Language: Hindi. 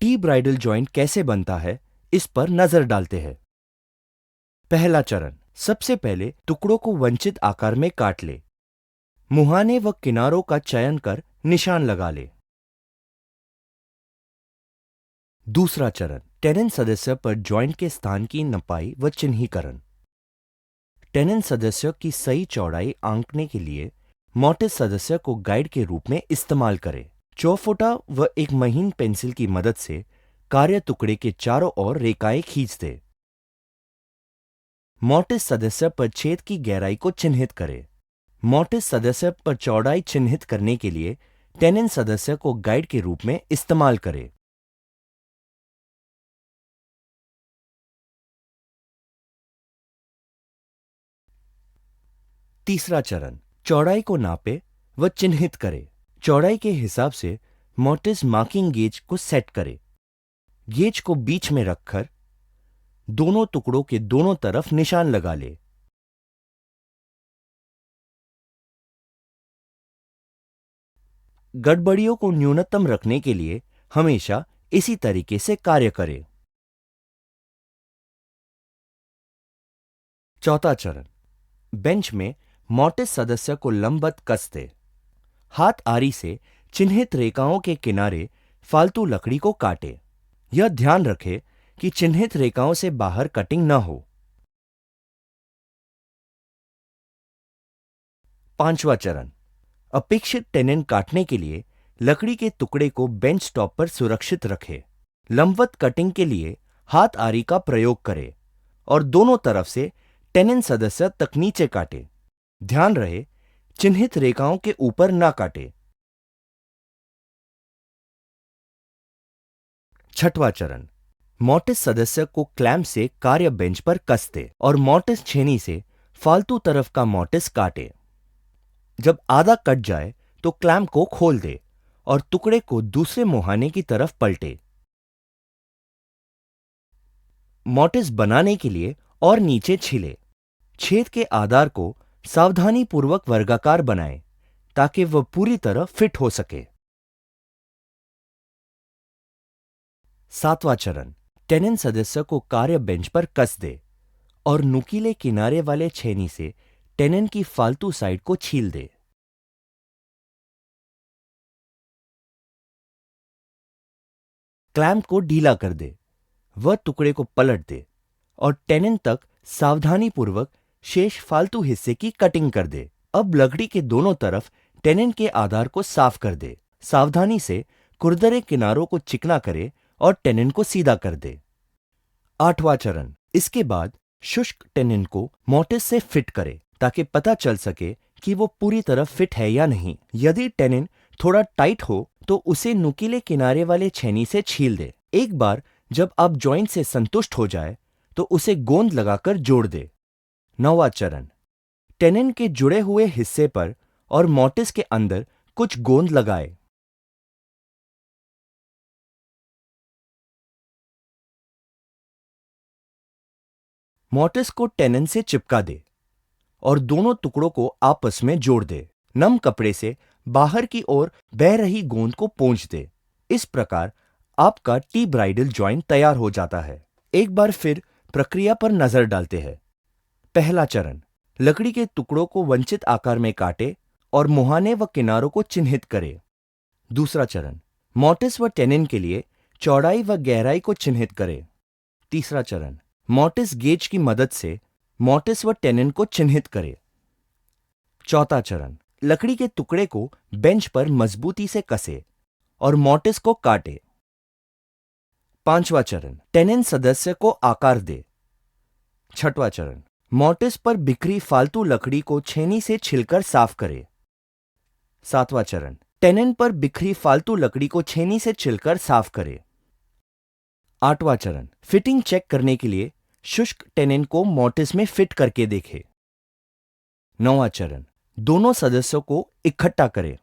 टी ब्राइडल जॉइंट कैसे बनता है, इस पर नजर डालते हैं। पहला चरण, सबसे पहले टुकड़ों को वंचित आकार में काट ले। मुहाने व किनारों का चयन कर निशान लगा ले। दूसरा चरण, टेनन सदस्य पर जॉइंट के स्थान की नपाई व चिन्हीकरण। टेनन सदस्य की सही चौड़ाई आंकने के लिए मोटिस सदस्य को गाइड के रूप में इस्तेमाल करें। चौफुटा व एक महीन पेंसिल की मदद से कार्य टुकड़े के चारों ओर रेखाएं खींच दे। मोटिस सदस्य पर छेद की गहराई को चिन्हित करें। मोटिस सदस्य पर चौड़ाई चिन्हित करने के लिए टेनन सदस्य को गाइड के रूप में इस्तेमाल करें। तीसरा चरण, चौड़ाई को नापे व चिन्हित करें। चौड़ाई के हिसाब से मोटिस मार्किंग गेज को सेट करें। गेज को बीच में रखकर दोनों टुकड़ों के दोनों तरफ निशान लगा ले। गड़बड़ियों को न्यूनतम रखने के लिए हमेशा इसी तरीके से कार्य करें। चौथा चरण, बेंच में मोटिस सदस्य को लंबवत कस दे। हाथ आरी से चिन्हित रेखाओं के किनारे फालतू लकड़ी को काटे। यह ध्यान रखें कि चिन्हित रेखाओं से बाहर कटिंग न हो। पांचवा चरण, अपेक्षित टेनन काटने के लिए लकड़ी के टुकड़े को बेंच टॉप पर सुरक्षित रखें। लंबवत कटिंग के लिए हाथ आरी का प्रयोग करें और दोनों तरफ से टेनन सदस्य तक नीचे काटे। ध्यान रहे, चिन्हित रेखाओं के ऊपर ना काटे। छठवां चरण, मोटिस सदस्य को क्लैंप से कार्य बेंच पर कस दे और मोटिस छेनी से फालतू तरफ का मोटिस काटे। जब आधा कट जाए तो क्लैंप को खोल दे और टुकड़े को दूसरे मुहाने की तरफ पलटे। मोटिस बनाने के लिए और नीचे छीले। छेद के आधार को सावधानीपूर्वक वर्गाकार बनाएं ताकि वह पूरी तरह फिट हो सके। सातवां चरण, टेनन सदस्य को कार्य बेंच पर कस दे और नुकीले किनारे वाले छेनी से टेनन की फालतू साइड को छील दे। क्लैंप को ढीला कर दे, वह टुकड़े को पलट दे और टेनन तक सावधानीपूर्वक शेष फालतू हिस्से की कटिंग कर दे। अब लकड़ी के दोनों तरफ टेनन के आधार को साफ कर दे। सावधानी से खुरदरे किनारों को चिकना करे और टेनन को सीधा कर दे। आठवां चरण, इसके बाद शुष्क टेनन को मोटिस से फिट करे ताकि पता चल सके कि वो पूरी तरह फिट है या नहीं। यदि टेनन थोड़ा टाइट हो तो उसे नुकीले किनारे वाले छेनी से छील दे। एक बार जब आप जॉइंट से संतुष्ट हो जाए तो उसे गोंद लगाकर जोड़ दे। नौवां चरण, टेनन के जुड़े हुए हिस्से पर और मोटिस के अंदर कुछ गोंद लगाए। मोटिस को टेनन से चिपका दे और दोनों टुकड़ों को आपस में जोड़ दे। नम कपड़े से बाहर की ओर बह रही गोंद को पोंछ दे। इस प्रकार आपका टी ब्राइडल जॉइंट तैयार हो जाता है। एक बार फिर प्रक्रिया पर नजर डालते हैं। पहला चरण, लकड़ी के टुकड़ों को वंचित आकार में काटे और मुहाने व किनारों को चिन्हित करें। दूसरा चरण, मोटिस व टेनन के लिए चौड़ाई व गहराई को चिन्हित करें। तीसरा चरण, मोटिस गेज की मदद से मोटिस व टेनन को चिन्हित करें। चौथा चरण, लकड़ी के टुकड़े को बेंच पर मजबूती से कसे और मोटिस को काटे। पांचवा चरण, टेनन सदस्य को आकार दे। छठवां चरण, मोटिस पर बिखरी फालतू लकड़ी को छेनी से छिलकर साफ करे। सातवां चरण, टेनन पर बिखरी फालतू लकड़ी को छेनी से छिलकर साफ करे। आठवां चरण, फिटिंग चेक करने के लिए शुष्क टेनन को मोटिस में फिट करके देखें। नौवां चरण, दोनों सदस्यों को इकट्ठा करें।